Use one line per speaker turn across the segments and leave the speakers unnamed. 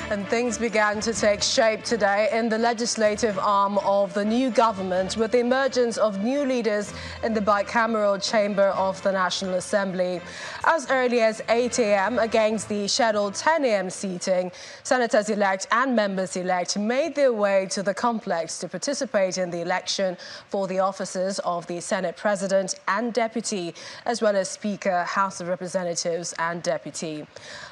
And things began to take shape today in the legislative arm of the new government with the emergence of new leaders in the bicameral chamber of the National Assembly. As early as 8 a.m. against the scheduled 10 a.m. seating, senators-elect and members-elect made their way to the complex to participate in the election for the offices of the Senate President and Deputy, as well as Speaker, House of Representatives and Deputy.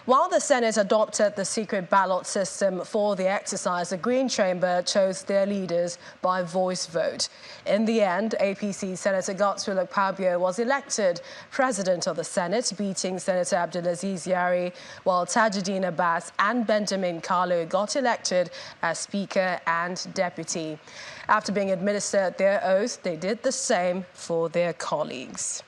While the Senate adopted the secret ballot system for the exercise, the Green Chamber chose their leaders by voice vote. In the end, APC Senator Godswill Akpabio was elected President of the Senate, beating Senator Abdulaziz Yari, while Tajuddin Abbas and Benjamin Kalu got elected as Speaker and Deputy. After being administered their oath, they did the same for their colleagues.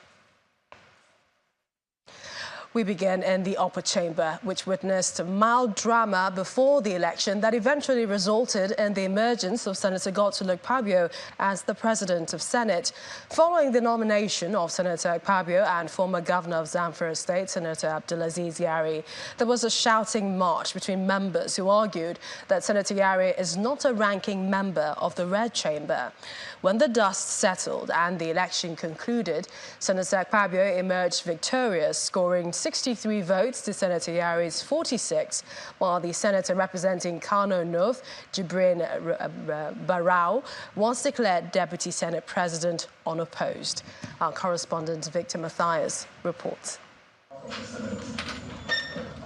We begin in the upper chamber, which witnessed mild drama before the election that eventually resulted in the emergence of Senator Godswill Akpabio as the President of Senate. Following the nomination of Senator Akpabio and former Governor of Zamfara State, Senator Abdulaziz Yari, there was a shouting match between members who argued that Senator Yari is not a ranking member of the Red Chamber. When the dust settled and the election concluded, Senator Akpabio emerged victorious, scoring 63 votes to Senator Yari's 46, while the senator representing Kano North, Jibrin Barau, was declared Deputy Senate President unopposed. Our correspondent Victor Matthias reports.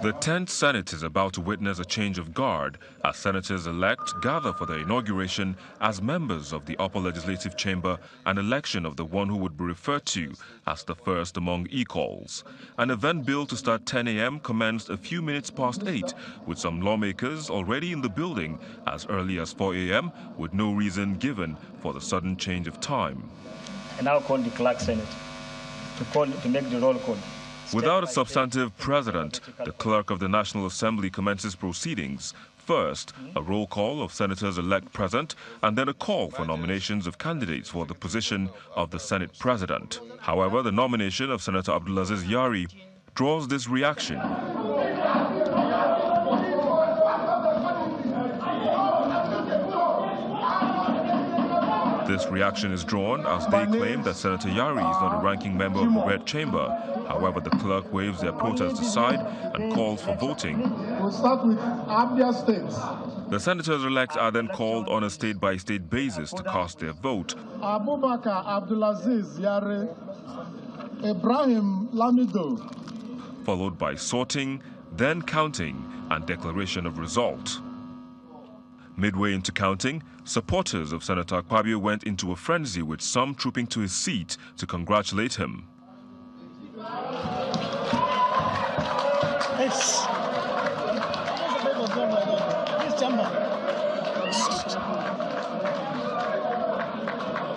The 10th Senate is about to witness a change of guard as senators-elect gather for their inauguration as members of the upper legislative chamber, an election of the one who would be referred to as the first among equals. An event billed to start 10 a.m. commenced a few minutes past 8, with some lawmakers already in the building as early as 4 a.m., with no reason given for the sudden change of time.
I now call the clerk Senate to make the roll call.
Without a substantive president, the clerk of the National Assembly commences proceedings. First, a roll call of senators-elect present, and then a call for nominations of candidates for the position of the Senate President. However, the nomination of Senator Abdulaziz Yari draws this reaction. This reaction is drawn as they claim that Senator Yari is not a ranking member of the Red Chamber. However, the clerk waves their protest aside and calls for voting.
We'll start with Abia State.
The senators-elect are then called on a state-by-state basis to cast their vote.
Abubakar Abdulaziz Yari, Ibrahim Lamido.
Followed by sorting, then counting, and declaration of result. Midway into counting, supporters of Senator Akpabio went into a frenzy, with some trooping to his seat to congratulate him.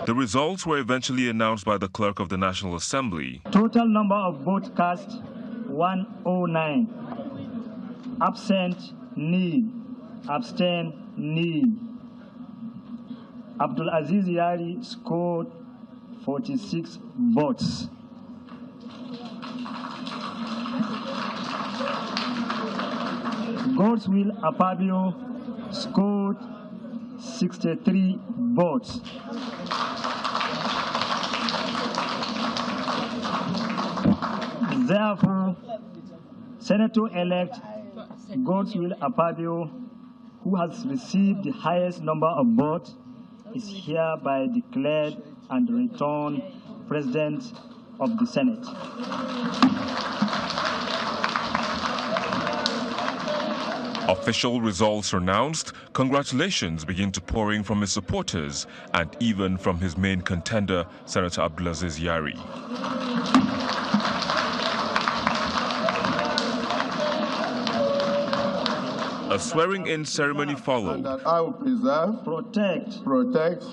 The results were eventually announced by the clerk of the National Assembly.
Total number of votes cast 109. Absent nil. Abstain nil. Abdulaziz Yari scored 46 votes. Godswill Akpabio scored 63 votes. Therefore, Senator-elect Godswill Akpabio, who has received the highest number of votes, is hereby declared and returned President of the Senate.
Official results are announced, congratulations begin to pour in from his supporters and even from his main contender, Senator Abdulaziz Yari. A swearing-in ceremony followed.
That I will preserve, protect,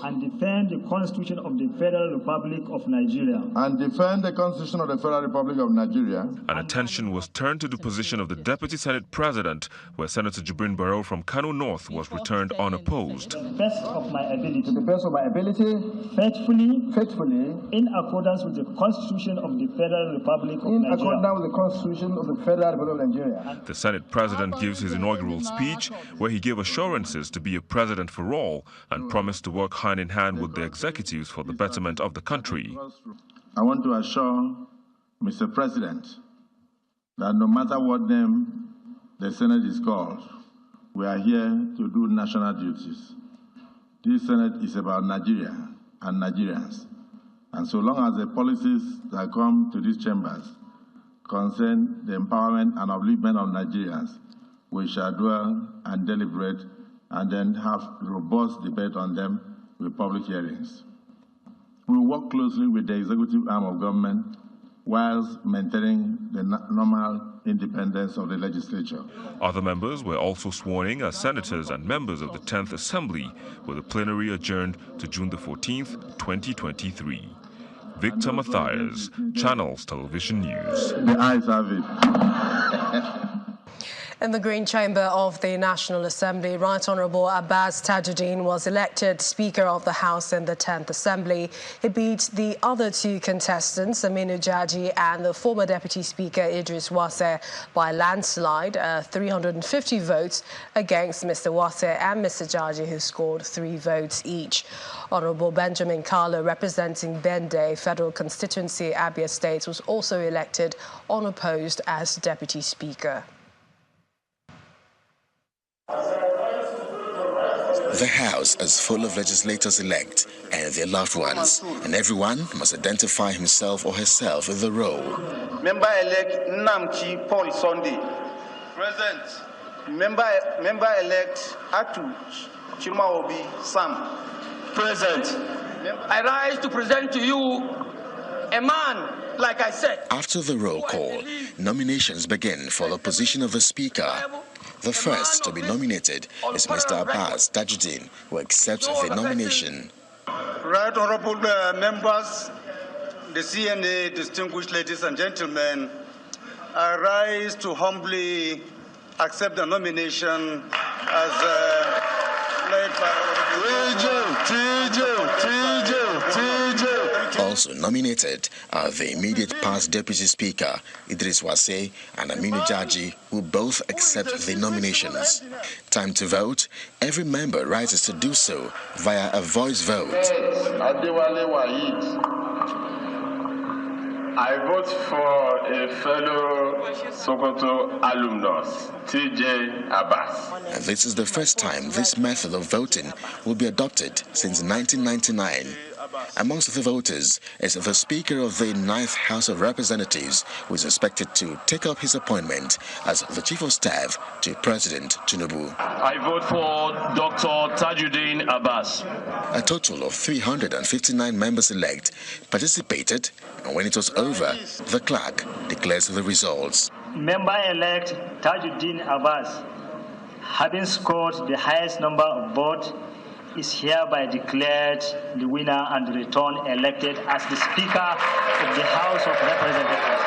and defend the Constitution of the Federal Republic of Nigeria.
And defend the Constitution of the Federal Republic of Nigeria.
And attention was turned to the position of the Deputy Senate President, where Senator Jibrin Barau from Kano North was returned unopposed.
To the best of my ability, faithfully, in accordance with the Constitution of the Federal Republic of Nigeria.
In accordance with the Constitution of the Federal Republic of Nigeria.
The Senate President gives his inaugural speech, where he gave assurances to be a president for all and promised to work hand in hand with the executives for the betterment of the country.
I want to assure Mr. President that no matter what name the Senate is called, we are here to do national duties. This Senate is about Nigeria and Nigerians. And so long as the policies that come to these chambers concern the empowerment and upliftment of Nigerians, we shall dwell and deliberate and then have robust debate on them with public hearings. We will work closely with the executive arm of government whilst maintaining the normal independence of the legislature.
Other members were also sworn in as senators and members of the 10th Assembly, with the plenary adjourned to June the 14th, 2023. Victor Matthias, Channels Television News.
The ayes have it.
In the Green Chamber of the National Assembly, Right Honourable Abbas Tajuddin was elected Speaker of the House in the 10th Assembly. He beat the other two contestants, Aminu Jaji and the former Deputy Speaker Idris Wase, by landslide, 350 votes against Mr. Wase and Mr. Jaji, who scored 3 votes each. Honourable Benjamin Carlo, representing Bende Federal Constituency, Abia State, was also elected unopposed as Deputy Speaker.
The House is full of legislators-elect and their loved ones, and everyone must identify himself or herself in the role.
Member-elect Namchi Paul Sunday. Present. Member-elect Atu Chimaobi Sam. Present. I rise to present to you a man, like I said.
After the roll call, nominations begin for the position of the Speaker. The first to be nominated is Mr. Abbas Tajuddin, who accepts the nomination.
Right Honourable members, the CNA, distinguished ladies and gentlemen, I rise to humbly accept the nomination as led by
Also nominated are the immediate past Deputy Speaker, Idris Wase and Aminu Jaji, who both accept the nominations. Time to vote. Every member rises to do so via a voice vote.
I vote for a fellow Sokoto alumnus, TJ Abbas.
And this is the first time this method of voting will be adopted since 1999. Amongst the voters is the Speaker of the 9th House of Representatives, who is expected to take up his appointment as the Chief of Staff to President Tinubu.
I vote for Dr. Tajuddin Abbas.
A total of 359 members-elect participated, and when it was over, the clerk declares the results.
Member-elect Tajuddin Abbas, having scored the highest number of votes, is hereby declared the winner and returned elected as the Speaker of the House of Representatives.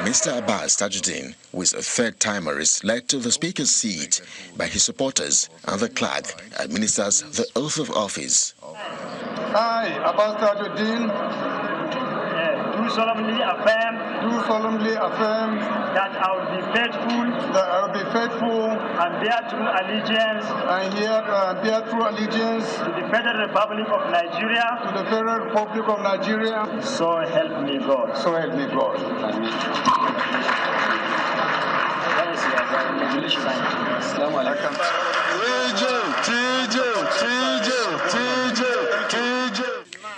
Mr. Abbas Tajuddin, who is a third-timer, is led to the Speaker's seat by his supporters, and the clerk administers the oath of office.
I, Abbas Tajuddin,
Do solemnly affirm that I will be faithful and bear true allegiance to the Federal Republic of Nigeria. So help me God.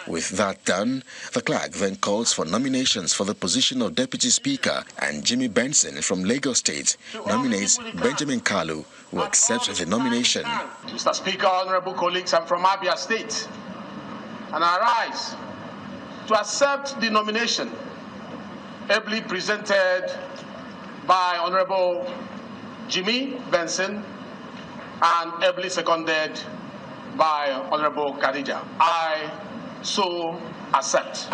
With that done, the clerk then calls for nominations for the position of Deputy Speaker, and Jimmy Benson from Lagos State nominates Benjamin Kalu, who accepts the nomination.
Mr. Speaker, honorable colleagues, I'm from Abia State, and I rise to accept the nomination ably presented by Honorable Jimmy Benson and ably seconded by Honorable Khadija. I so accept.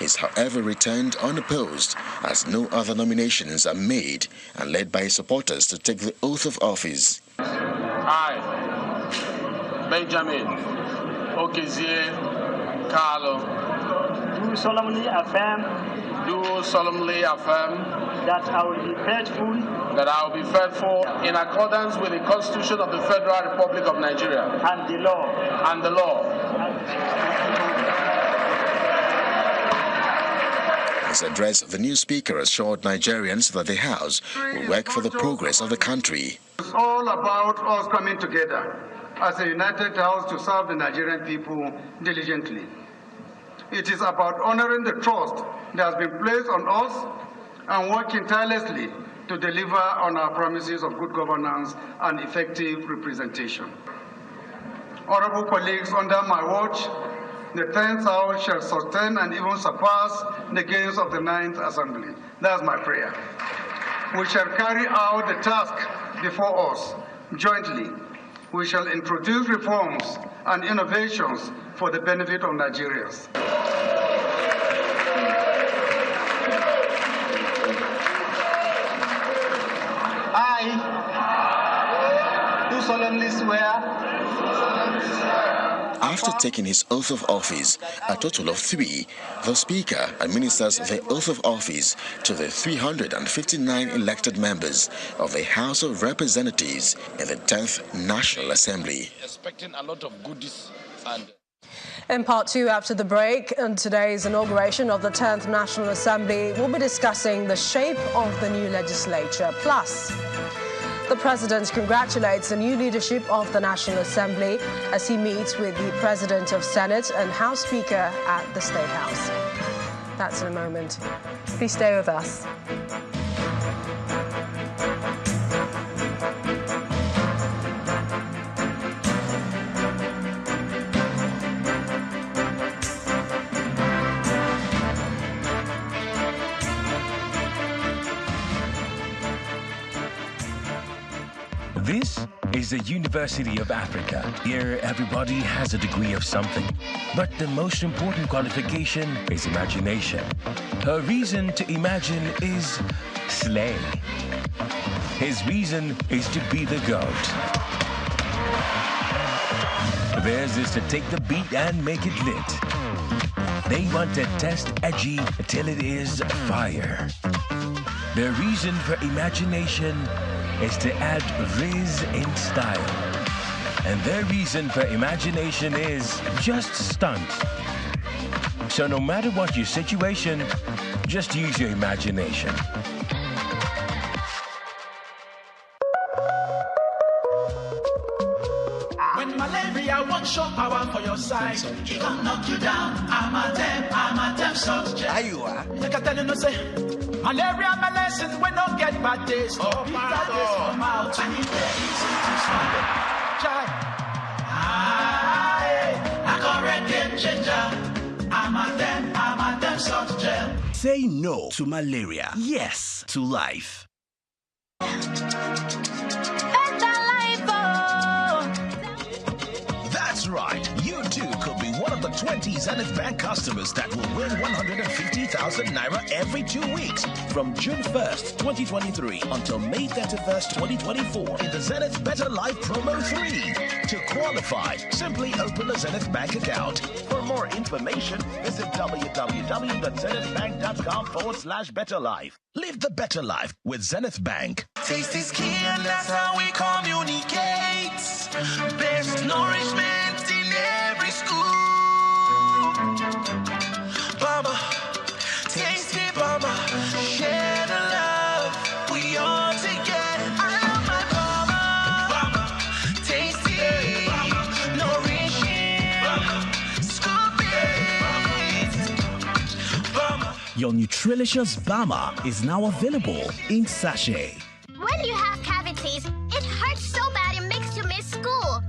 Is however returned unopposed, as no other nominations are made, and led by his supporters to take the oath of office.
I, Benjamin Okezie Carlo.
Do solemnly affirm that I will be faithful
in accordance with the Constitution of the Federal Republic of Nigeria
and the law.
His address, the new speaker assured Nigerians that the House will work for the progress of the country.
It's all about us coming together as a united house to serve the Nigerian people diligently. It is about honoring the trust that has been placed on us and working tirelessly to deliver on our promises of good governance and effective representation. Honorable colleagues, under my watch, the 10th House shall sustain and even surpass the gains of the 9th Assembly. That's my prayer. We shall carry out the task before us jointly. We shall introduce reforms and innovations for the benefit of Nigerians.
I do solemnly swear.
After taking his oath of office, a total of 3, the Speaker administers the oath of office to the 359 elected members of the House of Representatives in the 10th National Assembly.
Expecting a lot of goodies and...
In part 2 after the break, and today's inauguration of the 10th National Assembly, we'll be discussing the shape of the new legislature. Plus, the President congratulates the new leadership of the National Assembly as he meets with the President of Senate and House Speaker at the State House. That's in a moment. Please stay with us.
This is the University of Africa. Here, everybody has a degree of something. But the most important qualification is imagination. Her reason to imagine is slay. His reason is to be the GOAT. Theirs is to take the beat and make it lit. They want to test edgy till it is fire. Their reason for imagination is to add Riz in style. And their reason for imagination is just stunt. So no matter what your situation, just use your imagination.
When malaria won't show power for your side, it gon' knock you down. I'm a damn soft gel. Are you are? Like I tell you no say. Malaria, my lesson, we don't get bad days. Oh, bad days for mouth. And it's easy to swallow. Try. I got red game changer. I'm a damn soft gel.
Say no to malaria. Yes to life.
That's right. You too could be one of the 20 Zenith Bank customers that will win 150,000 Naira every 2 weeks from June 1st, 2023 until May 31st, 2024 in the Zenith Better Life Promo 3. To qualify, simply open a Zenith Bank account. For more information, visit www.zenithbank.com/betterlife. Live the better life with Zenith Bank.
Taste is key and that's how we communicate. Best nourishment in every school. Mama, tasty mama, share the love. We all together. I love my mama. Mama, tasty, nourishing, school-based. Mama.
Your Nutrilicious Bama is now available in sachet.
When you have cavities, it hurts so bad it makes you miss school.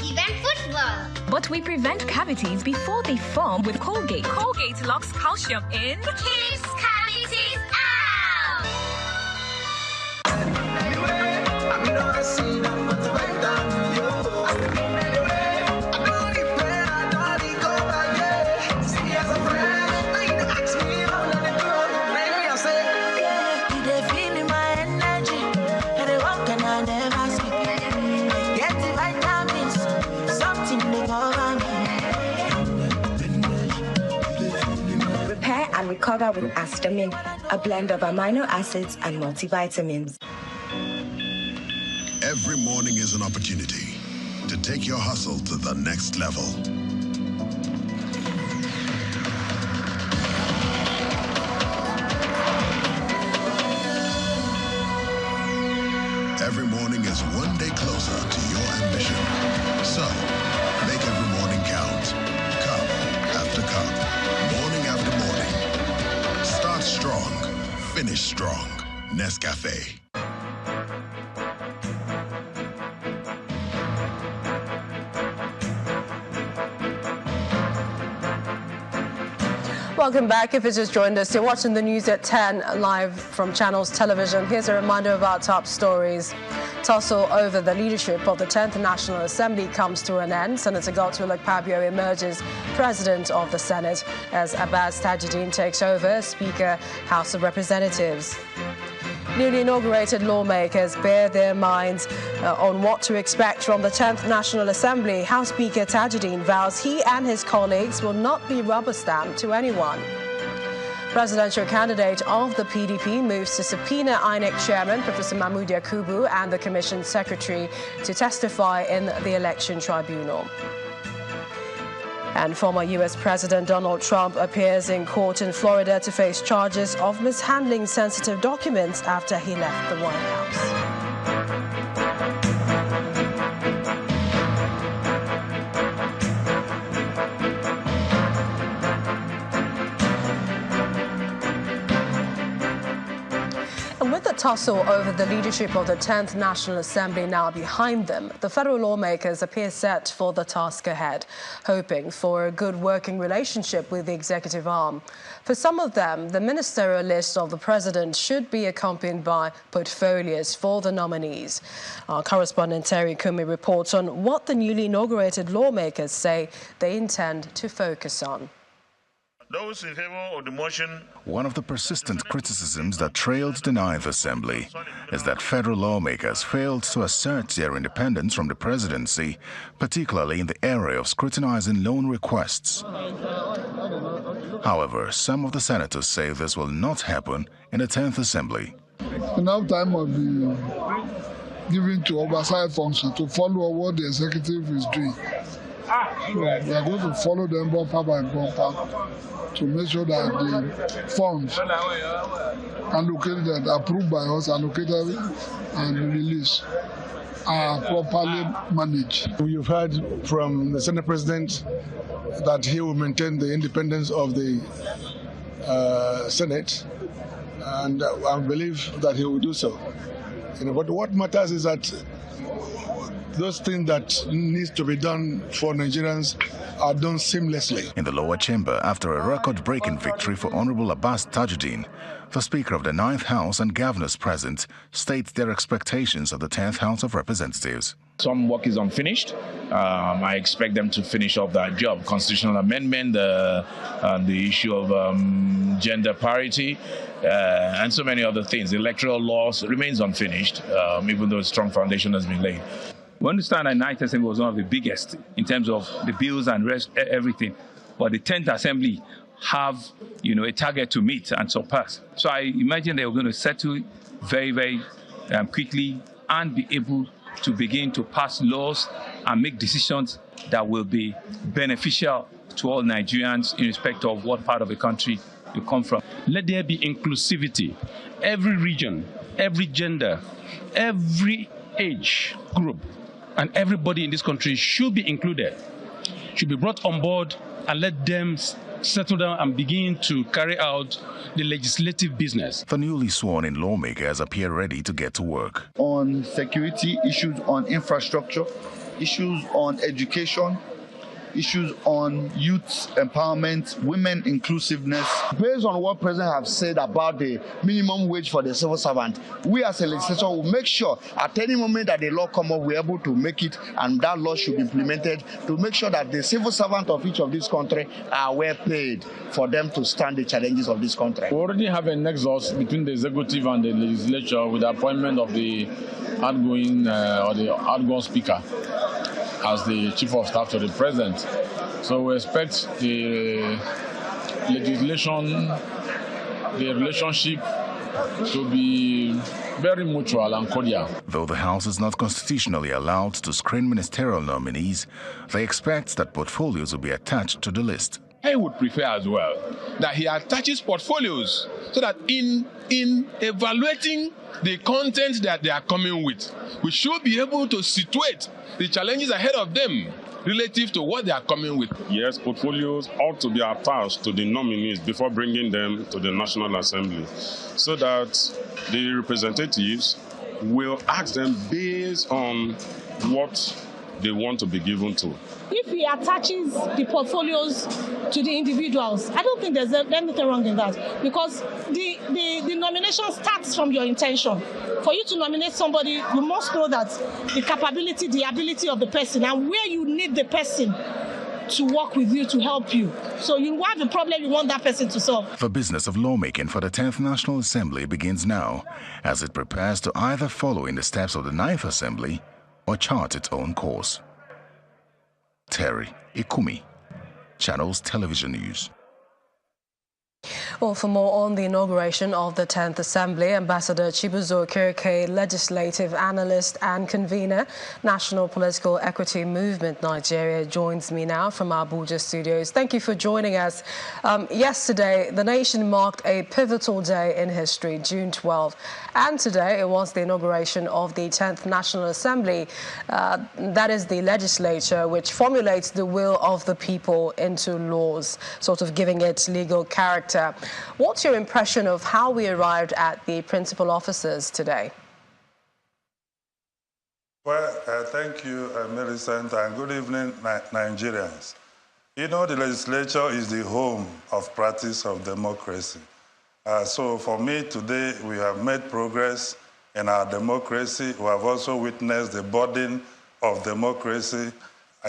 Even football.
But we prevent cavities before they form with Colgate. Colgate locks calcium in.
Keeps cavities out.
So
powder with histamine, a blend of amino acids and multivitamins.
Every morning is an opportunity to take your hustle to the next level. Every morning is one day closer to your ambition. So, make every morning count. Cup after cup, morning after morning. Start strong, finish strong. Nescafe.
Welcome back. If you just joined us, you're watching the news at 10 live from Channels Television. Here's a reminder of our top stories. Tussle over the leadership of the 10th National Assembly comes to an end. Senator Godswill Akpabio emerges President of the Senate as Abbas Tajuddin takes over as Speaker, House of Representatives. Newly inaugurated lawmakers bear their minds on what to expect from the 10th National Assembly. House Speaker Tajuddin vows he and his colleagues will not be rubber-stamped to anyone. Presidential candidate of the PDP moves to subpoena INEC Chairman Professor Mahmood Yakubu and the Commission Secretary to testify in the Election Tribunal. And former U.S. President Donald Trump appears in court in Florida to face charges of mishandling sensitive documents after he left the White House. With the tussle over the leadership of the 10th National Assembly now behind them, the federal lawmakers appear set for the task ahead, hoping for a good working relationship with the executive arm. For some of them, the ministerial list of the president should be accompanied by portfolios for the nominees. Our correspondent Terry Kumi reports on what the newly inaugurated lawmakers say they intend to focus on.
Those in favor of the motion.
One of the persistent criticisms that trailed the 9th Assembly is that federal lawmakers failed to assert their independence from the presidency, particularly in the area of scrutinizing loan requests. However, some of the senators say this will not happen in the 10th Assembly.
Enough time will be given to oversight function to follow what the executive is doing. So we are going to follow them bumper by bumper to make sure that the funds allocated, approved by us, allocated and released are properly managed.
You've heard from the Senate President that he will maintain the independence of the Senate, and I believe that he will do so. But what matters is that those things that needs to be done for Nigerians are done seamlessly.
In the lower chamber, after a record-breaking victory for Honorable Abbas Tajuddin, the Speaker of the 9th House and governors present state their expectations of the 10th House of Representatives.
Some work is unfinished. I expect them to finish off that job. Constitutional amendment, the issue of gender parity, and so many other things. The electoral laws remains unfinished, even though a strong foundation has been laid.
We understand that the 9th Assembly was one of the biggest in terms of the bills and everything. But the 10th Assembly have, a target to meet and surpass. So I imagine they were going to settle very, very quickly and be able to begin to pass laws and make decisions that will be beneficial to all Nigerians in respect of what part of the country you come from.
Let there be inclusivity. Every region, every gender, every age group, and everybody in this country should be included, should be brought on board, and let them settle down and begin to carry out the legislative business.
The newly sworn-in lawmakers appear ready to get to work.
On security, issues on infrastructure, issues on education, issues on youth empowerment, women inclusiveness. Based on what President has said about the minimum wage for the civil servant, we as a legislature will make sure at any moment that the law comes up, we're able to make it, and that law should be implemented to make sure that the civil servant of each of this country are well paid for them to stand the challenges of this country.
We already have a nexus between the executive and the legislature with the appointment of the outgoing speaker as the chief of staff to the president. So we expect the legislation
the relationship to be very mutual and cordial.
Though the House is not constitutionally allowed to screen ministerial nominees, they expect that portfolios will be attached to the list.
I would prefer as well that he attaches portfolios so that in evaluating the content that they are coming with, we should be able to situate the challenges ahead of them relative to what they are coming with.
Yes, portfolios ought to be attached to the nominees before bringing them to the National Assembly, so that the representatives will ask them based on what they want to be given to.
If he attaches the portfolios to the individuals, I don't think there's anything wrong in that, because the nomination starts from your intention. For you to nominate somebody, you must know that the capability, the ability of the person, and where you need the person to work with you to help you. So you have a problem you want that person to solve.
The business of lawmaking for the 10th National Assembly begins now, as it prepares to either follow in the steps of the 9th Assembly or chart its own course. Terry Ikumi, Channels Television News.
Well, for more on the inauguration of the 10th Assembly, Ambassador Chibuzo Kirike, legislative analyst and convener, National Political Equity Movement Nigeria, joins me now from our Abuja studios. Thank you for joining us. Yesterday, the nation marked a pivotal day in history, June 12. And today, it was the inauguration of the 10th National Assembly. That is the legislature, which formulates the will of the people into laws, sort of giving it legal character. What's your impression of how we arrived at the principal officers today?
Well, thank you, Millicent, and good evening, Nigerians. You know, the legislature is the home of practice of democracy. So for me today, we have made progress in our democracy. We have also witnessed the burden of democracy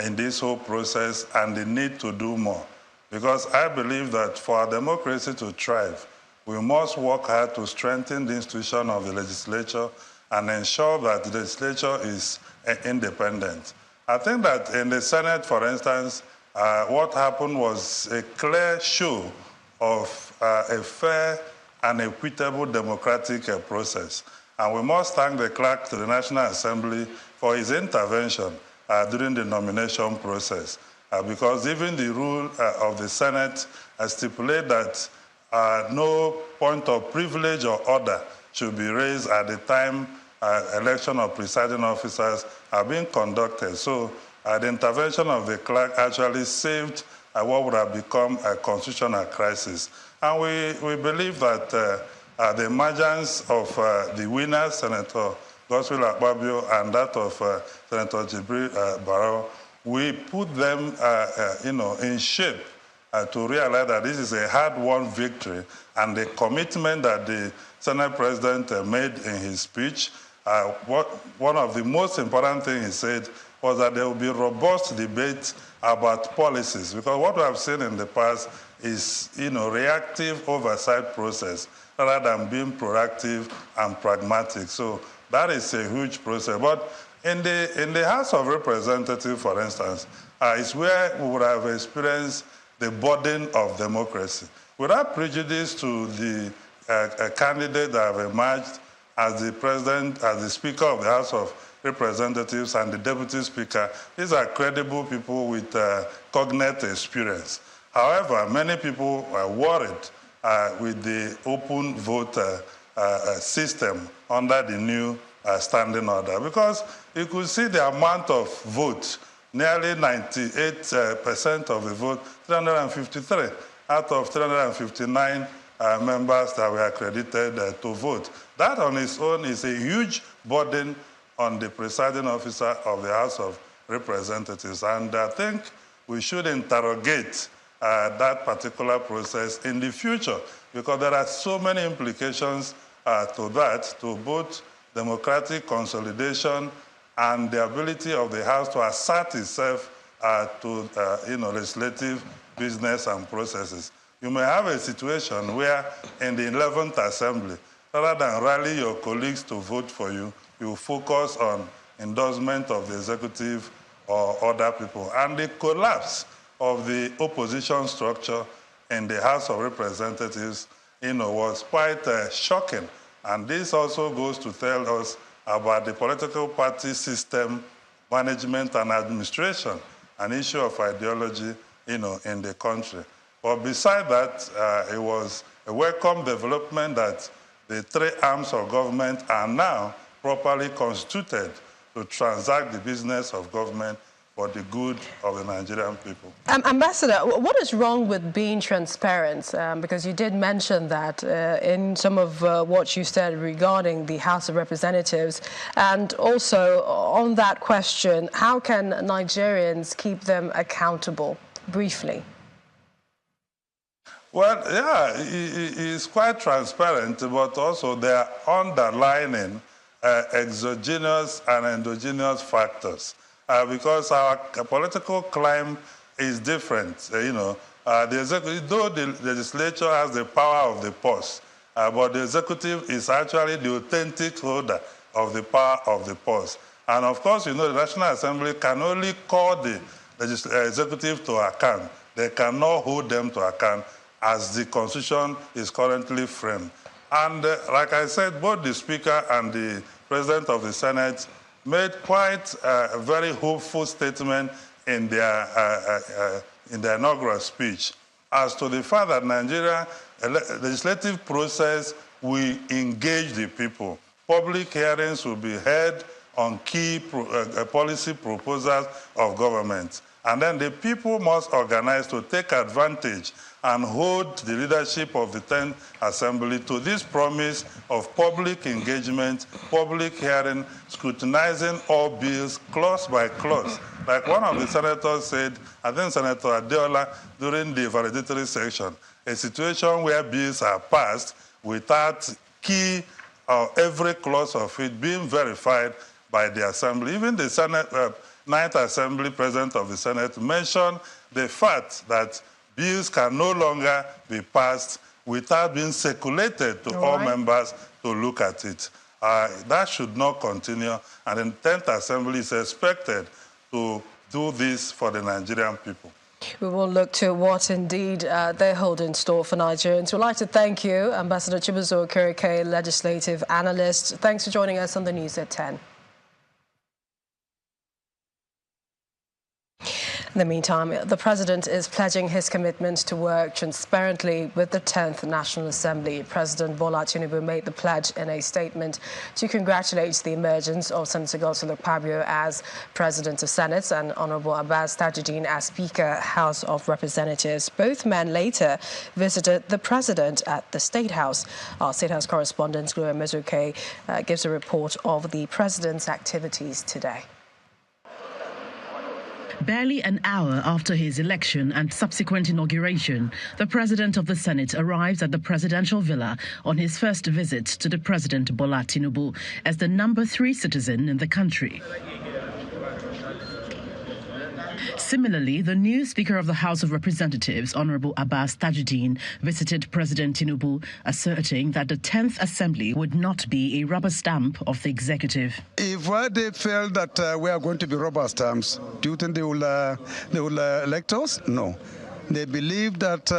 in this whole process and the need to do more. Because I believe that for our democracy to thrive, we must work hard to strengthen the institution of the legislature and ensure that the legislature is independent. I think that in the Senate, for instance, what happened was a clear show of a fair and equitable democratic process. And we must thank the clerk to the National Assembly for his intervention during the nomination process. Because even the rule of the Senate stipulates that no point of privilege or order should be raised at the time election of presiding officers are being conducted. So the intervention of the clerk actually saved what would have become a constitutional crisis. And we believe that the emergence of the winner, Senator Godswill Akpabio, and that of Senator Jibril Barrow, we put them, in shape to realize that this is a hard-won victory, and the commitment that the Senate President made in his speech, one of the most important things he said was that there will be robust debate about policies, because what we have seen in the past is, reactive oversight process rather than being proactive and pragmatic. So that is a huge process. But in the House of Representatives, for instance, is where we would have experienced the burden of democracy. Without prejudice to the candidate that have emerged as the President, as the Speaker of the House of Representatives and the Deputy Speaker, these are credible people with cognate experience. However, many people are worried with the open vote system under the new standing order, because you could see the amount of votes, nearly 98% of the vote, 353 out of 359 members that were accredited to vote. That on its own is a huge burden on the presiding officer of the House of Representatives. And I think we should interrogate that particular process in the future, because there are so many implications to that, to both democratic consolidation and the ability of the House to assert itself to legislative business and processes. You may have a situation where in the 11th Assembly, rather than rally your colleagues to vote for you, you focus on endorsement of the executive or other people. And the collapse of the opposition structure in the House of Representatives, was quite shocking. And this also goes to tell us about the political party system, management and administration, an issue of ideology, in the country. But beside that, it was a welcome development that the three arms of government are now properly constituted to transact the business of government for the good of the Nigerian people.
Ambassador, what is wrong with being transparent? Because you did mention that in some of what you said regarding the House of Representatives. And also on that question, how can Nigerians keep them accountable? Briefly.
Well, yeah, it's quite transparent, but also they are underlining exogenous and endogenous factors. Because our political climate is different, though the legislature has the power of the purse, but the executive is actually the authentic holder of the power of the purse. And of course, the National Assembly can only call the executive to account. They cannot hold them to account as the Constitution is currently framed. And like I said, both the Speaker and the President of the Senate made quite a very hopeful statement in their inaugural speech as to the fact that Nigeria legislative process will engage the people. Public hearings will be held on key policy proposals of government. And then the people must organize to take advantage and hold the leadership of the 10th Assembly to this promise of public engagement, public hearing, scrutinizing all bills clause by clause. Like one of the senators said, I think Senator Adeola, during the valedictory section, a situation where bills are passed without key every clause of it being verified by the Assembly. Even the Senate, 9th Assembly President of the Senate mentioned the fact that bills can no longer be passed without being circulated to all members to look at it. That should not continue, and the 10th Assembly is expected to do this for the Nigerian people.
We will look to what indeed they hold in store for Nigerians. We'd like to thank you, Ambassador Chibuzo Okereke, legislative analyst. Thanks for joining us on the News at 10. In the meantime, the President is pledging his commitment to work transparently with the 10th National Assembly. President Bola Tinubu made the pledge in a statement to congratulate the emergence of Senator Godswill Akpabio as President of Senate and Honorable Abbas Tajuddin as Speaker, House of Representatives. Both men later visited the President at the State House. Our State House correspondent, Gloria Mezuke, gives a report of the President's activities today.
Barely an hour after his election and subsequent inauguration, the President of the Senate arrives at the presidential villa on his first visit to the President Bola Tinubu as the number 3 citizen in the country. Similarly, the new Speaker of the House of Representatives, Honorable Abbas Tajuddin, visited President Tinubu, asserting that the 10th Assembly would not be a rubber stamp of the executive.
If they felt that we are going to be rubber stamps, do you think they will elect us? No. They believe that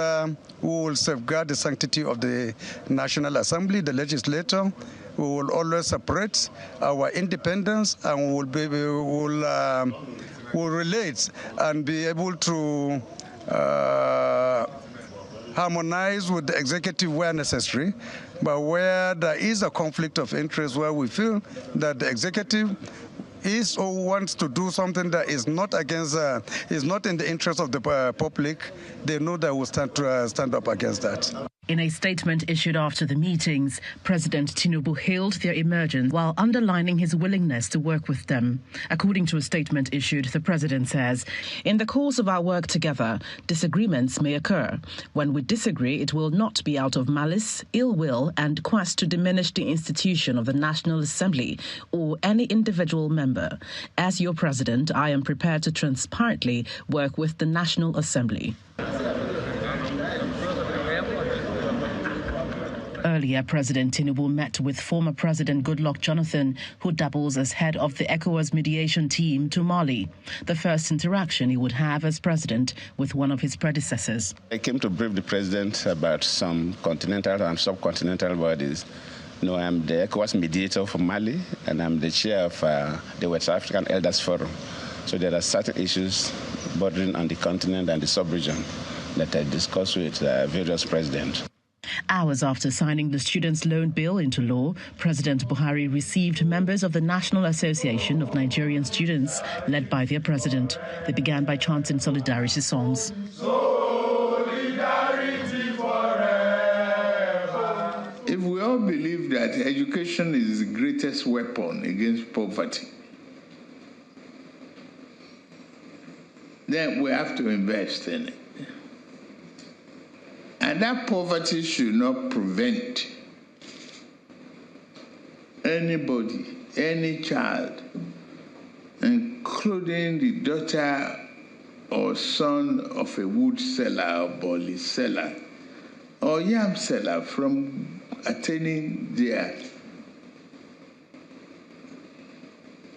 we will safeguard the sanctity of the National Assembly, the legislature. We will always separate our independence, and will relate and be able to harmonize with the executive where necessary, but where there is a conflict of interest, where we feel that the executive is or wants to do something that is not against, is not in the interest of the public, they know that we'll stand up against that.
In a statement issued after the meetings, President Tinubu hailed their emergence while underlining his willingness to work with them. According to a statement issued, the President says, "In the course of our work together, disagreements may occur. When we disagree, it will not be out of malice, ill will, and quest to diminish the institution of the National Assembly or any individual member. As your President, I am prepared to transparently work with the National Assembly." Earlier, President Tinubu met with former President Goodluck Jonathan, who doubles as head of the ECOWAS mediation team to Mali, the first interaction he would have as president with one of his predecessors.
I came to brief the president about some continental and subcontinental bodies. You know, I'm the ECOWAS mediator for Mali, and I'm the chair of the West African Elders Forum. So there are certain issues bordering on the continent and the sub-region that I discuss with various presidents.
Hours after signing the students' loan bill into law, President Buhari received members of the National Association of Nigerian Students, led by their president. They began by chanting solidarity songs.
Solidarity forever. If we all believe that education is the greatest weapon against poverty, then we have to invest in it. And that poverty should not prevent anybody, any child, including the daughter or son of a wood seller or barley seller or yam seller, from attaining their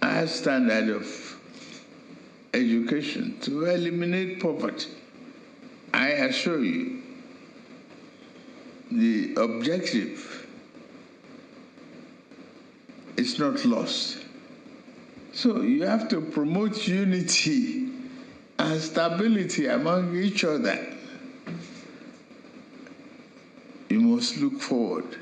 high standard of education to eliminate poverty. I assure you, the objective is not lost. So you have to promote unity and stability among each other. You must look forward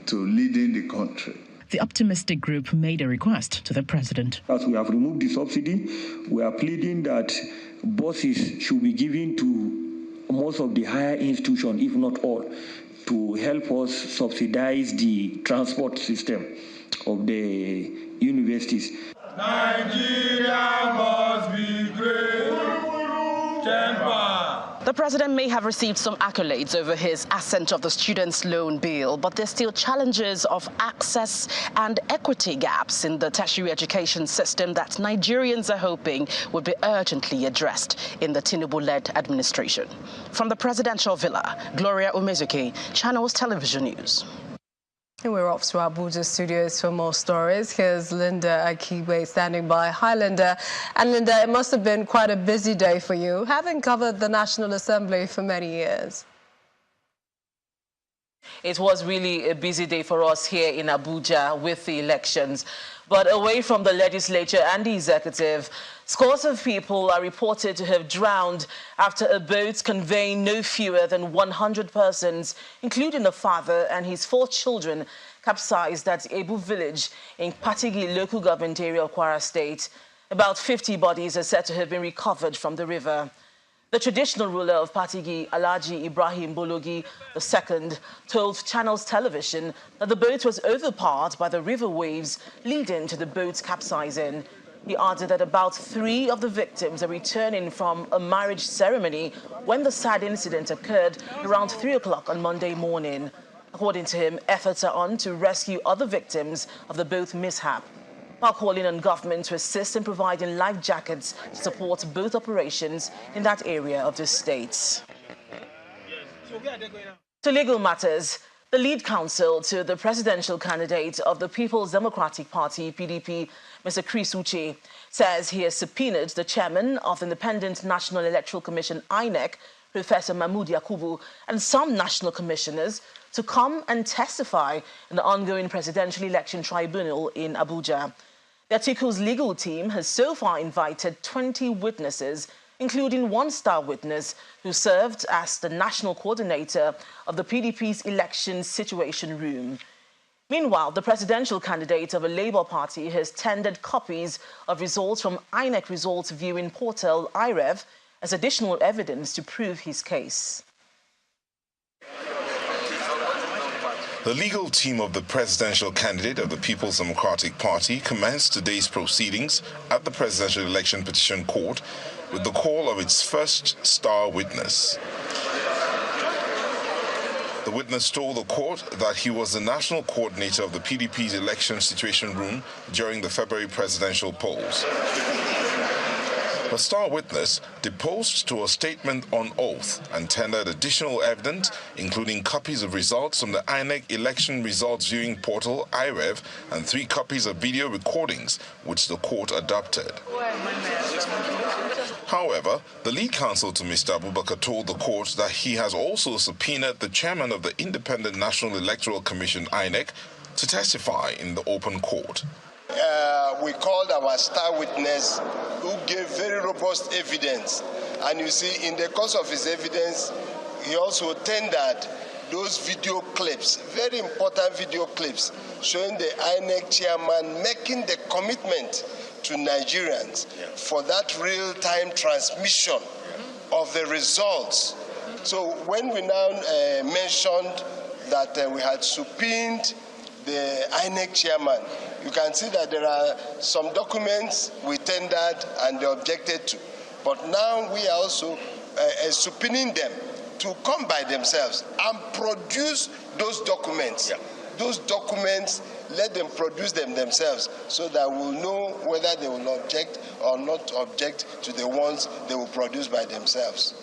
to leading the country.
The optimistic group made a request to the president.
As we have removed the subsidy, we are pleading that buses should be given to most of the higher institutions, if not all, to help us subsidize the transport system of the universities.
Nigeria must be great.
The president may have received some accolades over his assent of the students' loan bill, but there's still challenges of access and equity gaps in the tertiary education system that Nigerians are hoping would be urgently addressed in the Tinubu-led administration. From the presidential villa, Gloria Umezuki, Channels Television News.
We're off to Abuja studios for more stories. Here's Linda Akiwe standing by. Hi, Linda. And Linda, it must have been quite a busy day for you, having covered the National Assembly for many years.
It was really a busy day for us here in Abuja with the elections. But away from the legislature and the executive, scores of people are reported to have drowned after a boat conveying no fewer than 100 persons, including the father and his 4 children, capsized at Ebu village in Patigi local government area of Kwara State. About 50 bodies are said to have been recovered from the river. The traditional ruler of Patigi, Alhaji Ibrahim Bologi II, told Channels Television that the boat was overpowered by the river waves, leading to the boat's capsizing. He added that about 3 of the victims are returning from a marriage ceremony when the sad incident occurred around 3 o'clock on Monday morning. According to him, efforts are on to rescue other victims of the boat mishap, while calling on government to assist in providing life jackets to support both operations in that area of the state. To legal matters, the lead counsel to the presidential candidate of the People's Democratic Party, PDP, Mr. Chris Uche, says he has subpoenaed the chairman of the Independent National Electoral Commission, INEC, Professor Mahmood Yakubu, and some national commissioners to come and testify in the ongoing presidential election tribunal in Abuja. The Atiku's legal team has so far invited 20 witnesses, including one star witness who served as the national coordinator of the PDP's election situation room. Meanwhile, the presidential candidate of a Labour Party has tendered copies of results from INEC results viewing portal IREV as additional evidence to prove his case.
The legal team of the presidential candidate of the People's Democratic Party commenced today's proceedings at the Presidential Election Petition Court with the call of its first star witness. The witness told the court that he was the national coordinator of the PDP's election situation room during the February presidential polls. The star witness deposed to a statement on oath and tendered additional evidence, including copies of results from the INEC election results viewing portal, IREV, and 3 copies of video recordings, which the court adopted. However, the lead counsel to Mr. Abubakar told the court that he has also subpoenaed the chairman of the Independent National Electoral Commission, INEC, to testify in the open court.
We called our star witness who gave very robust evidence. And you see, in the course of his evidence, he also tendered those video clips, very important video clips, showing the INEC chairman making the commitment to Nigerians for that real-time transmission of the results. So when we now mentioned that we had subpoenaed the INEC chairman, you can see that there are some documents we tendered and they objected to. But now we are also subpoenaing them to come by themselves and produce those documents. Those documents, let them produce them themselves so that we'll know whether they will object or not object to the ones they will produce by themselves.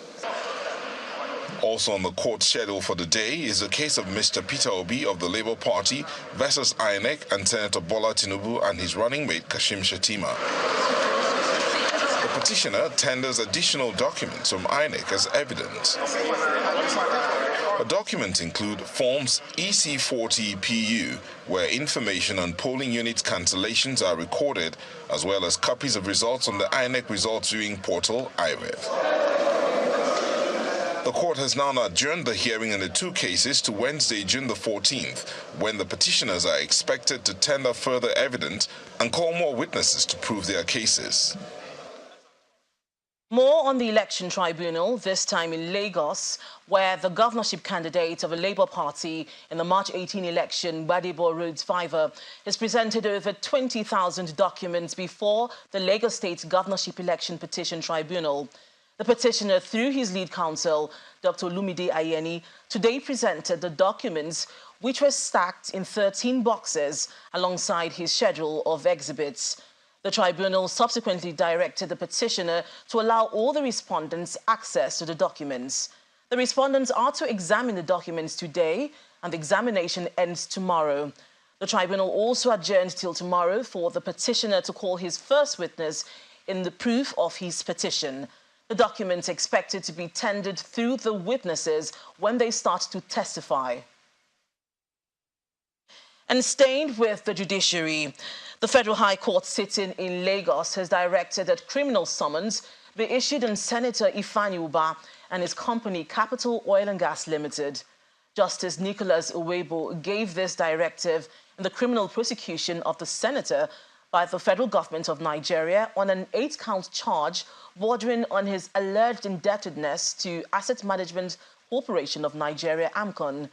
Also on the court schedule for the day is the case of Mr. Peter Obi of the Labour Party versus INEC and Senator Bola Tinubu and his running mate Kashim Shettima. The petitioner tenders additional documents from INEC as evidence. The documents include forms EC40PU, where information on polling unit cancellations are recorded, as well as copies of results on the INEC results viewing portal, IREV. The court has now adjourned the hearing in the 2 cases to Wednesday, June the 14th, when the petitioners are expected to tender further evidence and call more witnesses to prove their cases.
More on the election tribunal, this time in Lagos, where the governorship candidate of a Labour Party in the March 18 election, Gbadebo Rhodes Viver, has presented over 20,000 documents before the Lagos State Governorship Election Petition Tribunal. The petitioner, through his lead counsel, Dr. Olumide Ayeni, today presented the documents, which were stacked in 13 boxes alongside his schedule of exhibits. The tribunal subsequently directed the petitioner to allow all the respondents access to the documents. The respondents are to examine the documents today, and the examination ends tomorrow. The tribunal also adjourned till tomorrow for the petitioner to call his first witness in the proof of his petition. The documents expected to be tendered through the witnesses when they start to testify. And staying with the judiciary, the Federal High Court sitting in Lagos has directed that criminal summons be issued on Senator Ifeanyi Ubah and his company Capital Oil and Gas Limited. Justice Nicholas Uwebo gave this directive in the criminal prosecution of the senator by the federal government of Nigeria on an 8-count charge bordering on his alleged indebtedness to Asset Management Corporation of Nigeria, AMCON.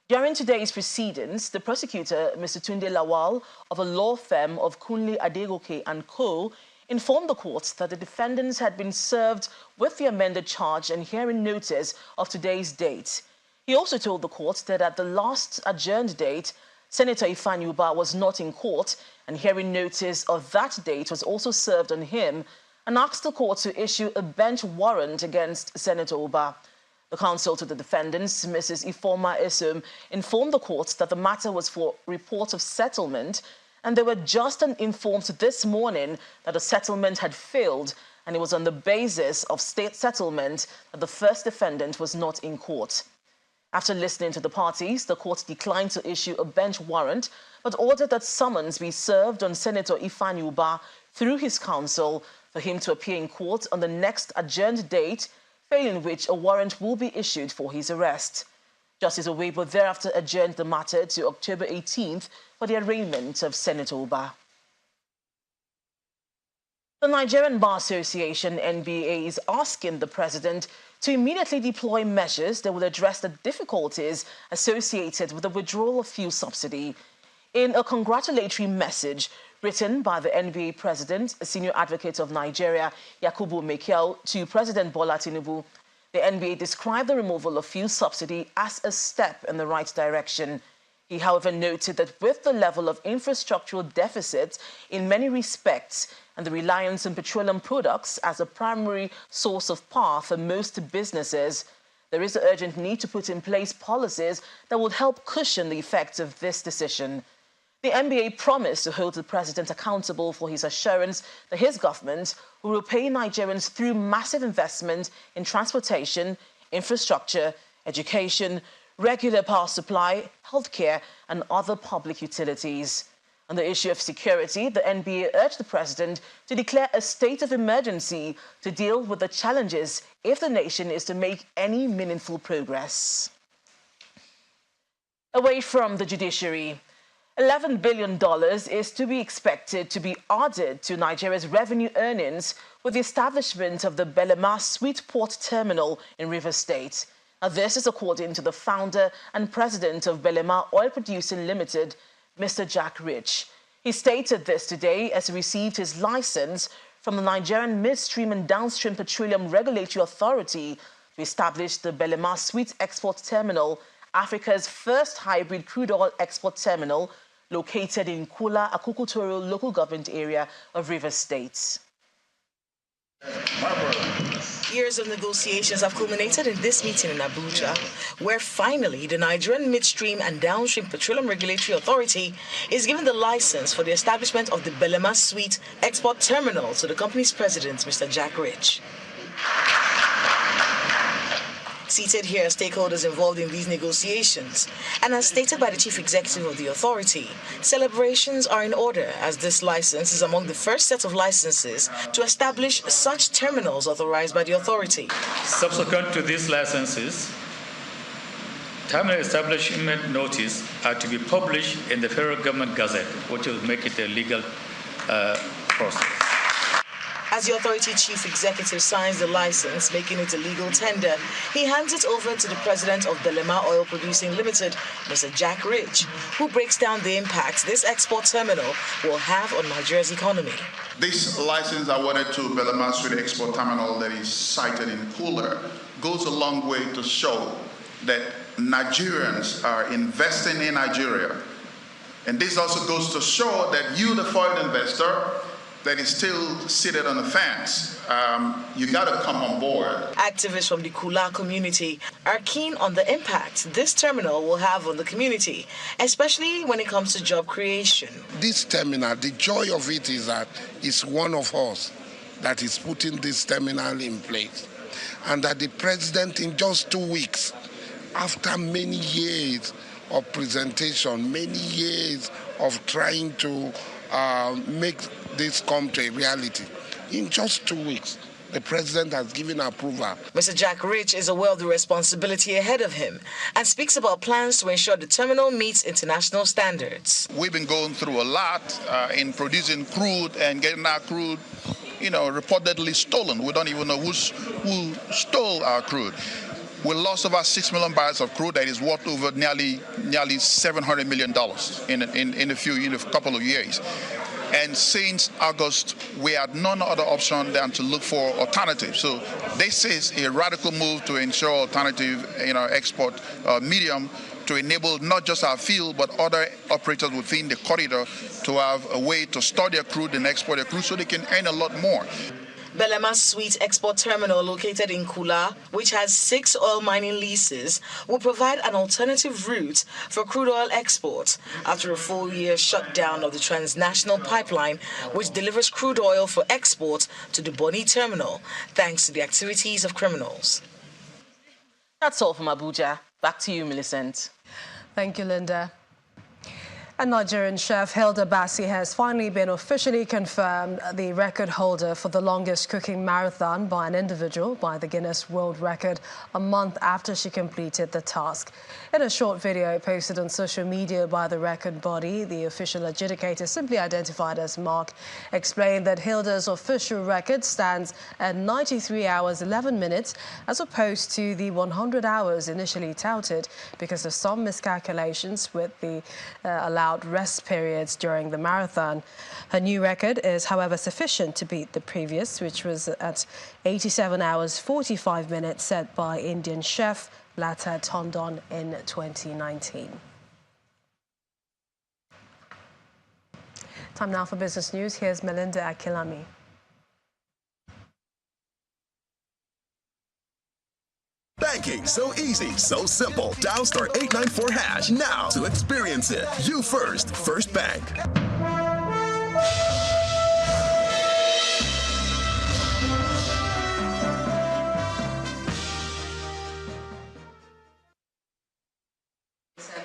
During today's proceedings, the prosecutor, Mr. Tunde Lawal, of a law firm of Kunle Adegoke & Co., informed the court that the defendants had been served with the amended charge and hearing notice of today's date. He also told the court that at the last adjourned date, Senator Ifeanyi Ubah was not in court, and hearing notice of that date was also served on him, and asked the court to issue a bench warrant against Senator Ubah. The counsel to the defendants, Mrs. Ifoma Esum, informed the court that the matter was for report of settlement, and they were just informed this morning that the settlement had failed, and it was on the basis of state settlement that the first defendant was not in court. After listening to the parties, the court declined to issue a bench warrant, but ordered that summons be served on Senator Ifeanyi Ubah through his counsel for him to appear in court on the next adjourned date, failing which a warrant will be issued for his arrest. Justice Uwebo thereafter adjourned the matter to October 18th for the arraignment of Senator Ubah. The Nigerian Bar Association, NBA, is asking the president to immediately deploy measures that will address the difficulties associated with the withdrawal of fuel subsidy. In a congratulatory message written by the NBA president, a senior advocate of Nigeria, Yakubu Mekiel, to President Bola Tinubu, the NBA described the removal of fuel subsidy as a step in the right direction.
He, however, noted that with the level of infrastructural deficit in many respects and the reliance on petroleum products as a primary source of power for most businesses, there is an urgent need to put in place policies that will help cushion the effects of this decision. The NBA promised to hold the president accountable for his assurance that his government will repay Nigerians through massive investment in transportation, infrastructure, education, regular power supply, healthcare, and other public utilities. On the issue of security, the NBA urged the president to declare a state of emergency to deal with the challenges if the nation is to make any meaningful progress. Away from the judiciary, $11 billion is to be expected to be added to Nigeria's revenue earnings with the establishment of the Belamar Sweet Port Terminal in Rivers State. Now, this is according to the founder and president of Belamar Oil Producing Limited, Mr. Jack Rich. He stated this today as he received his license from the Nigerian Midstream and Downstream Petroleum Regulatory Authority to establish the Belamar Sweet Export Terminal, Africa's first hybrid crude oil export terminal, located in Kula, Akukutoru local government area of Rivers State.
Years of negotiations have culminated in this meeting in Abuja, where finally the Nigerian Midstream and Downstream Petroleum Regulatory Authority is given the license for the establishment of the Belamar Sweet Export Terminal to the company's president, Mr. Jack Rich. Seated here are stakeholders involved in these negotiations, and as stated by the chief executive of the authority, celebrations are in order as this license is among the first set of licenses to establish such terminals authorized by the authority.
Subsequent to these licenses, terminal establishment notice are to be published in the Federal Government Gazette, which will make it a legal process.
As the authority chief executive signs the license, making it a legal tender, he hands it over to the president of Belamar Oil Producing Limited, Mr. Jack Rich, who breaks down the impact this export terminal will have on Nigeria's economy.
This license awarded to Belamar Sweet Export Terminal that is sited in Kula goes a long way to show that Nigerians are investing in Nigeria. And this also goes to show that you, the foreign investor, that is still seated on the fence, you got to come on board.
Activists from the Kula community are keen on the impact this terminal will have on the community, especially when it comes to job creation.
This terminal, the joy of it is that it's one of us that is putting this terminal in place. And that the president, in just 2 weeks, after many years of presentation, many years of trying to make this come to a reality, in just 2 weeks, the president has given approval.
Mr. Jack Rich is aware of the responsibility ahead of him and speaks about plans to ensure the terminal meets international standards.
We've been going through a lot in producing crude and getting our crude, reportedly stolen. We don't even know who stole our crude. We lost about 6 million barrels of crude that is worth over nearly $700 million in a couple of years. And since August, we had none other option than to look for alternatives. So this is a radical move to ensure alternative export medium to enable not just our field, but other operators within the corridor to have a way to store their crude and export their crude so they can earn a lot more.
Belamar Sweet Export Terminal, located in Kula, which has 6 oil mining leases, will provide an alternative route for crude oil exports after a full-year shutdown of the transnational pipeline, which delivers crude oil for export to the Bonny terminal, thanks to the activities of criminals.
That's all from Abuja. Back to you, Millicent.
Thank you, Linda. A Nigerian chef, Hilda Bassi, has finally been officially confirmed the record holder for the longest cooking marathon by an individual by the Guinness World Record a month after she completed the task. In a short video posted on social media by the record body, the official adjudicator, simply identified as Mark, explained that Hilda's official record stands at 93 hours 11 minutes as opposed to the 100 hours initially touted because of some miscalculations with the allowed rest periods during the marathon. Her new record is, however, sufficient to beat the previous, which was at 87 hours 45 minutes set by Indian chef Lata Tondon in 2019. Time now for business news. Here's Melinda Akilami.
Banking so easy, so simple. Dial *894# now to experience it. You first, First Bank.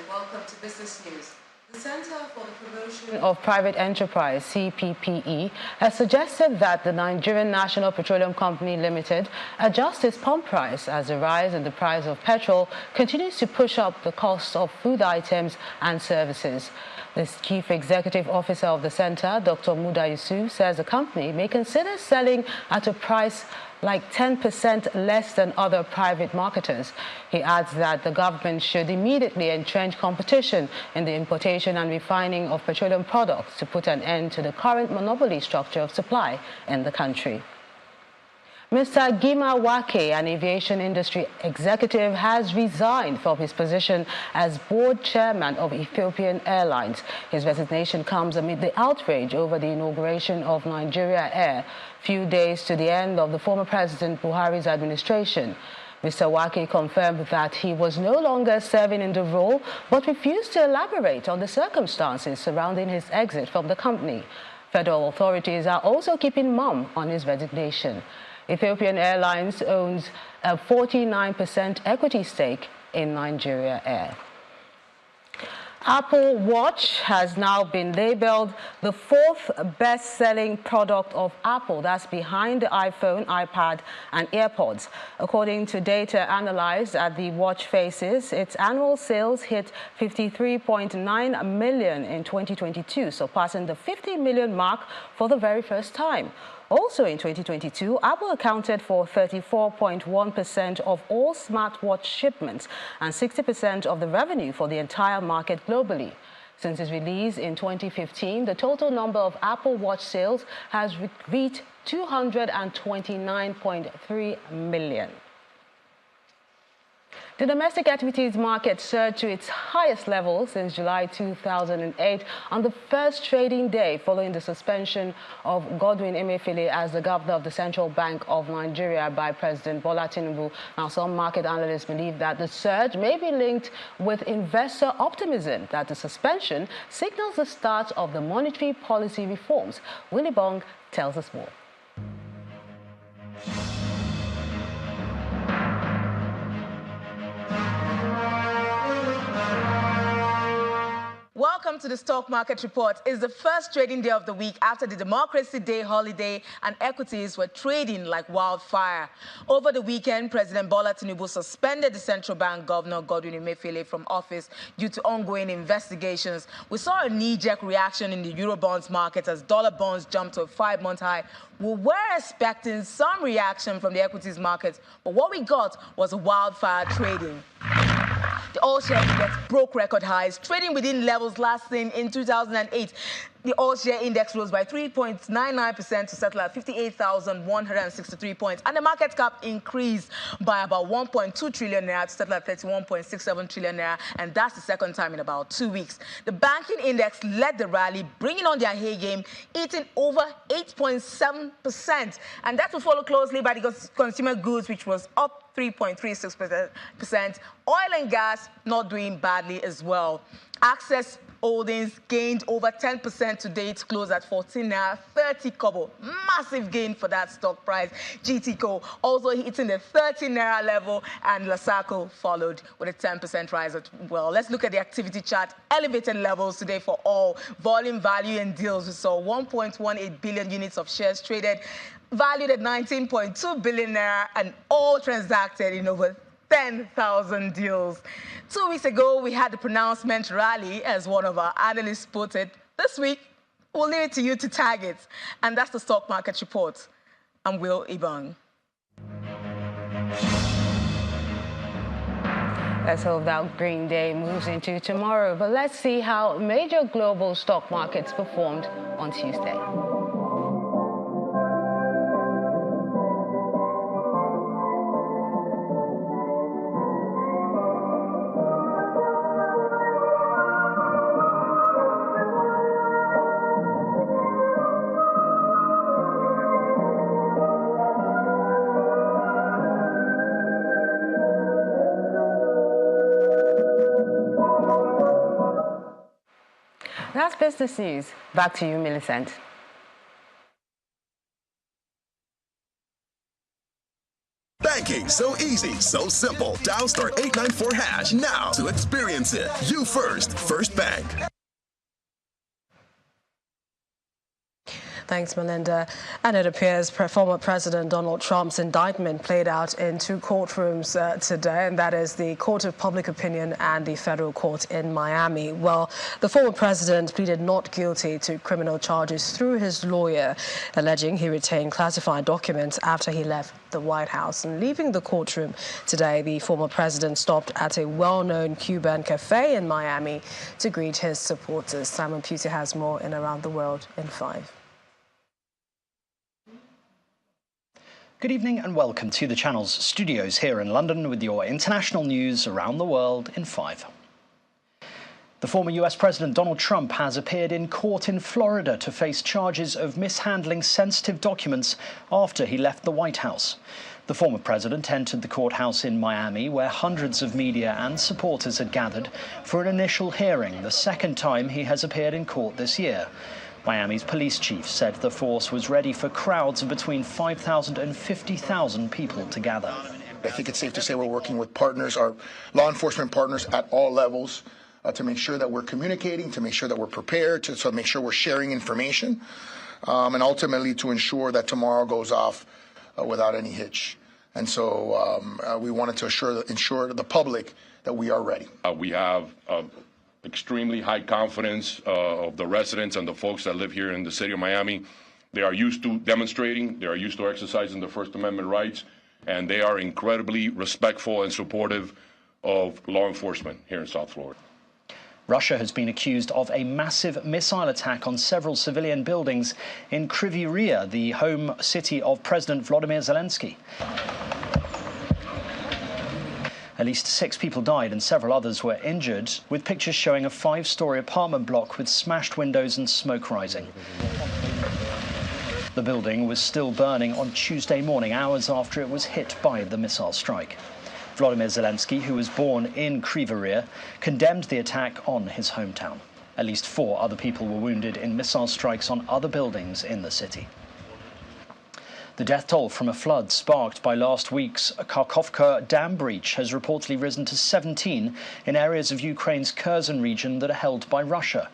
Welcome to Business News. The Center for the Promotion
of Private Enterprise, CPPE, has suggested that the Nigerian National Petroleum Company Limited adjust its pump price as the rise in the price of petrol continues to push up the cost of food items and services. The Chief Executive Officer of the Center, Dr. Muda Yusuf, says the company may consider selling at a price like 10% less than other private marketers. He adds that the government should immediately entrench competition in the importation and refining of petroleum products to put an end to the current monopoly structure of supply in the country. Mr. Gima Wake, an aviation industry executive, has resigned from his position as board chairman of Ethiopian Airlines. His resignation comes amid the outrage over the inauguration of Nigeria Air, few days to the end of the former President Buhari's administration. Mr. Wake confirmed that he was no longer serving in the role, but refused to elaborate on the circumstances surrounding his exit from the company. Federal authorities are also keeping mum on his resignation. Ethiopian Airlines owns a 49% equity stake in Nigeria Air. Apple Watch has now been labeled the fourth best-selling product of Apple. That's behind the iPhone, iPad, and AirPods. According to data analyzed at the watch faces, its annual sales hit 53.9 million in 2022, surpassing the 50 million mark for the very first time. Also in 2022, Apple accounted for 34.1% of all smartwatch shipments and 60% of the revenue for the entire market globally. Since its release in 2015, the total number of Apple Watch sales has reached 229.3 million. The domestic equities market surged to its highest level since July 2008 on the first trading day following the suspension of Godwin Emefiele as the governor of the Central Bank of Nigeria by President Bola Tinubu. Now, some market analysts believe that the surge may be linked with investor optimism that the suspension signals the start of the monetary policy reforms. Willie Bong tells us more.
Welcome to the Stock Market Report. It's the first trading day of the week after the Democracy Day holiday, and equities were trading like wildfire. Over the weekend, President Bola Tinubu suspended the central bank governor Godwin Emefiele from office due to ongoing investigations. We saw a knee-jerk reaction in the Eurobonds market as dollar bonds jumped to a 5-month high. We were expecting some reaction from the equities market, but what we got was a wildfire trading. The oil share index broke record highs, trading within levels last seen in 2008. The oil share index rose by 3.99% to settle at 58,163 points. And the market cap increased by about 1.2 trillion naira to settle at 31.67 trillion naira. And that's the second time in about 2 weeks. The banking index led the rally, bringing on their hay game, eating over 8.7%. And that will follow closely by the consumer goods, which was up 3.36%. Oil and gas not doing badly as well. Access Holdings gained over 10% today. It closed at 14.30 kobo. Massive gain for that stock price. GTCO also hitting the 30 naira level, and Lasaco followed with a 10% rise as well. Let's look at the activity chart. Elevated levels today for all. Volume, value, and deals. We saw 1.18 billion units of shares traded, valued at 19.2 billion naira, and all transacted in over 10,000 deals. 2 weeks ago, we had the pronouncement rally, as one of our analysts put it. This week, we'll leave it to you to tag it. And that's the Stock Market Report. I'm Will Ibang.
Let's hope that Green Day moves into tomorrow. But let's see how major global stock markets performed on Tuesday. That's business news. Back to you, Millicent.
Banking so easy, so simple. Dial star 894 hash now to experience it. You first, First Bank.
Thanks, Melinda. And it appears former President Donald Trump's indictment played out in two courtrooms today, and that is the Court of Public Opinion and the federal court in Miami. Well, the former president pleaded not guilty to criminal charges through his lawyer, alleging he retained classified documents after he left the White House. And leaving the courtroom today, the former president stopped at a well-known Cuban cafe in Miami to greet his supporters. Simon Puty has more in Around the World in 5.
Good evening and welcome to the channel's studios here in London with your international news around the world in 5. The former US President Donald Trump has appeared in court in Florida to face charges of mishandling sensitive documents after he left the White House. The former president entered the courthouse in Miami, where hundreds of media and supporters had gathered for an initial hearing, the second time he has appeared in court this year. Miami's police chief said the force was ready for crowds of between 5,000 and 50,000 people to gather.
I think it's safe to say we're working with partners, our law enforcement partners at all levels, to make sure that we're communicating, to make sure that we're prepared, to make sure we're sharing information, and ultimately to ensure that tomorrow goes off without any hitch. And so we wanted to ensure the public that we are ready.
We have extremely high confidence of the residents and the folks that live here in the city of Miami. They are used to demonstrating, they are used to exercising their First Amendment rights, and they are incredibly respectful and supportive of law enforcement here in South Florida.
Russia has been accused of a massive missile attack on several civilian buildings in Kryvyi Rih, the home city of President Volodymyr Zelensky. At least 6 people died and several others were injured, with pictures showing a 5-story apartment block with smashed windows and smoke rising. The building was still burning on Tuesday morning, hours after it was hit by the missile strike. Volodymyr Zelensky, who was born in Kryvyi Rih, condemned the attack on his hometown. At least 4 other people were wounded in missile strikes on other buildings in the city. The death toll from a flood sparked by last week's Kharkovka dam breach has reportedly risen to 17 in areas of Ukraine's Kherson region that are held by Russia.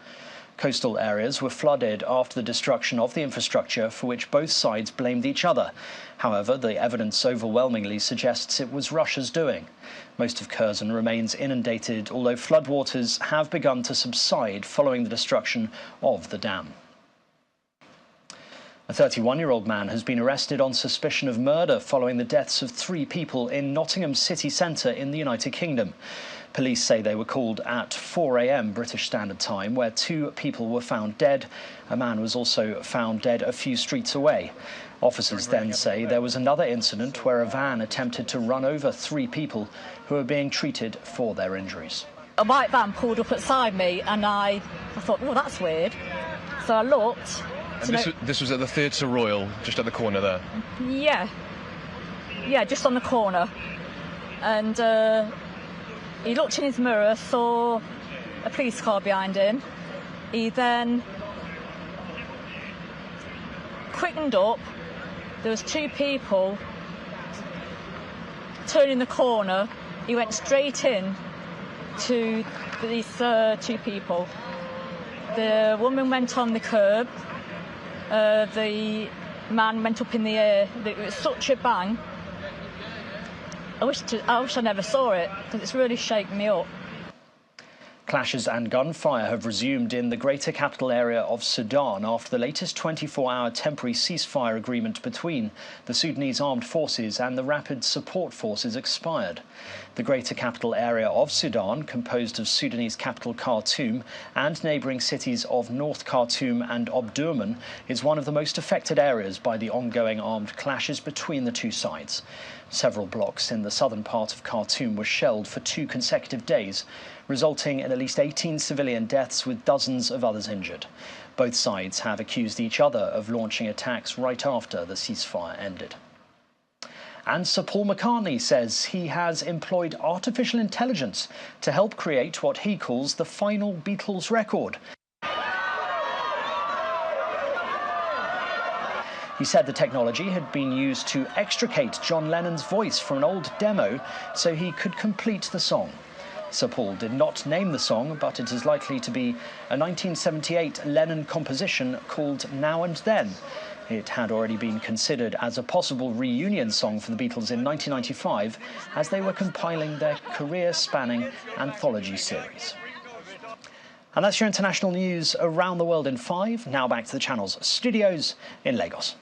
Coastal areas were flooded after the destruction of the infrastructure, for which both sides blamed each other. However, the evidence overwhelmingly suggests it was Russia's doing. Most of Kherson remains inundated, although floodwaters have begun to subside following the destruction of the dam. A 31-year-old man has been arrested on suspicion of murder following the deaths of 3 people in Nottingham city centre in the United Kingdom. Police say they were called at 4 a.m. British Standard Time, where 2 people were found dead. A man was also found dead a few streets away. Officers then say there was another incident where a van attempted to run over 3 people who were being treated for their injuries.
A white van pulled up beside me and I thought, oh, that's weird. So I looked.
And this was at the Theatre Royal, just at the corner there?
Yeah, just on the corner. And he looked in his mirror, saw a police car behind him. He then quickened up. There was 2 people turning the corner. He went straight in to these 2 people. The woman went on the curb. The man went up in the air. It was such a bang. I wish I never saw it, because it's really shaken me up.
Clashes and gunfire have resumed in the greater capital area of Sudan after the latest 24-hour temporary ceasefire agreement between the Sudanese armed forces and the Rapid Support Forces expired. The greater capital area of Sudan, composed of Sudanese capital Khartoum and neighbouring cities of North Khartoum and Omdurman, is one of the most affected areas by the ongoing armed clashes between the 2 sides. Several blocks in the southern part of Khartoum were shelled for 2 consecutive days, resulting in at least 18 civilian deaths with dozens of others injured. Both sides have accused each other of launching attacks right after the ceasefire ended. And Sir Paul McCartney says he has employed artificial intelligence to help create what he calls the final Beatles record. He said the technology had been used to extricate John Lennon's voice from an old demo so he could complete the song. Sir Paul did not name the song, but it is likely to be a 1978 Lennon composition called Now and Then. It had already been considered as a possible reunion song for the Beatles in 1995 as they were compiling their career-spanning anthology series. And that's your international news around the world in 5. Now back to the Channel's studios in Lagos.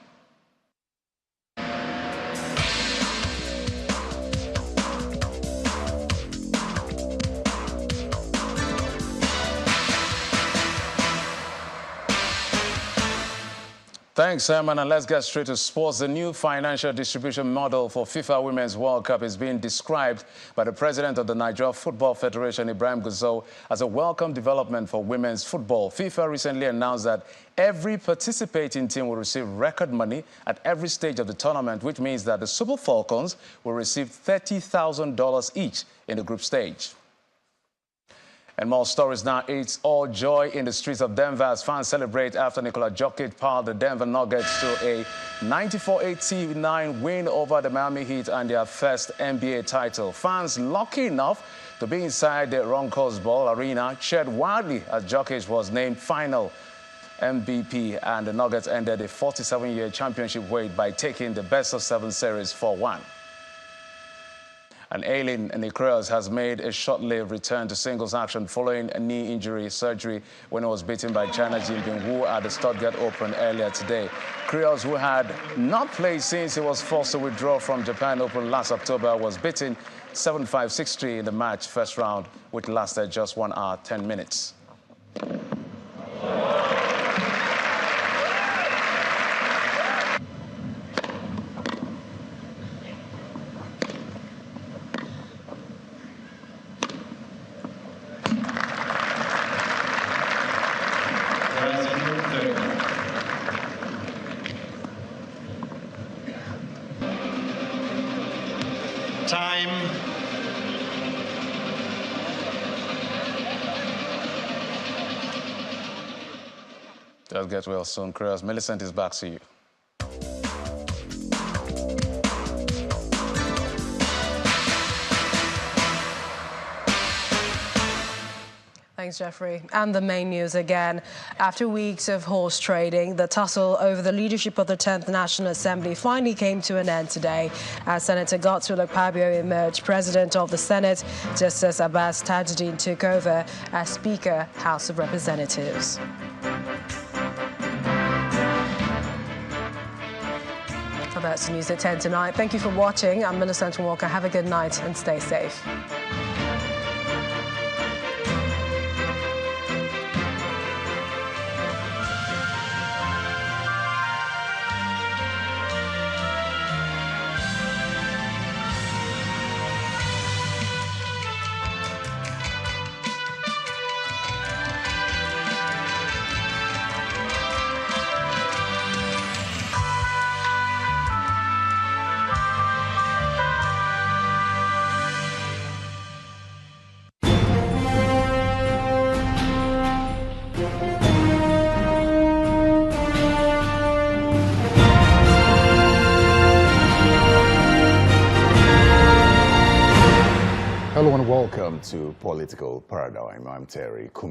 Thanks, Simon, and let's get straight to sports. The new financial distribution model for FIFA Women's World Cup is being described by the president of the Nigerian Football Federation, Ibrahim Gusau, as a welcome development for women's football. FIFA recently announced that every participating team will receive record money at every stage of the tournament, which means that the Super Falcons will receive $30,000 each in the group stage. And more stories now. It's all joy in the streets of Denver as fans celebrate after Nikola Jokic powered the Denver Nuggets to a 94-89 win over the Miami Heat and their first NBA title. Fans lucky enough to be inside the Roncos Ball Arena cheered wildly as Jokic was named final MVP, and the Nuggets ended a 47-year championship wait by taking the best-of-7 series 4-1. And Aileen Nicreas has made a short-lived return to singles action following a knee injury surgery when he was beaten by China's Jinping Wu at the Stuttgart Open earlier today. Creos, who had not played since he was forced to withdraw from Japan Open last October, was beaten 7-5, 6-3 in the match first round, which lasted just 1 hour, 10 minutes.
Time.
Just get well soon, Creos. Millicent is back to you.
Thanks, Jeffrey. And the main news again. After weeks of horse trading, the tussle over the leadership of the 10th National Assembly finally came to an end today as Senator Godswill Akpabio emerged president of the Senate, just as Abbas Tajuddin took over as Speaker, House of Representatives. So that's the news at 10 tonight. Thank you for watching. I'm Millicent Walker. Have a good night and stay safe.
Hello and welcome to Political Paradigm. I'm Terry Kum.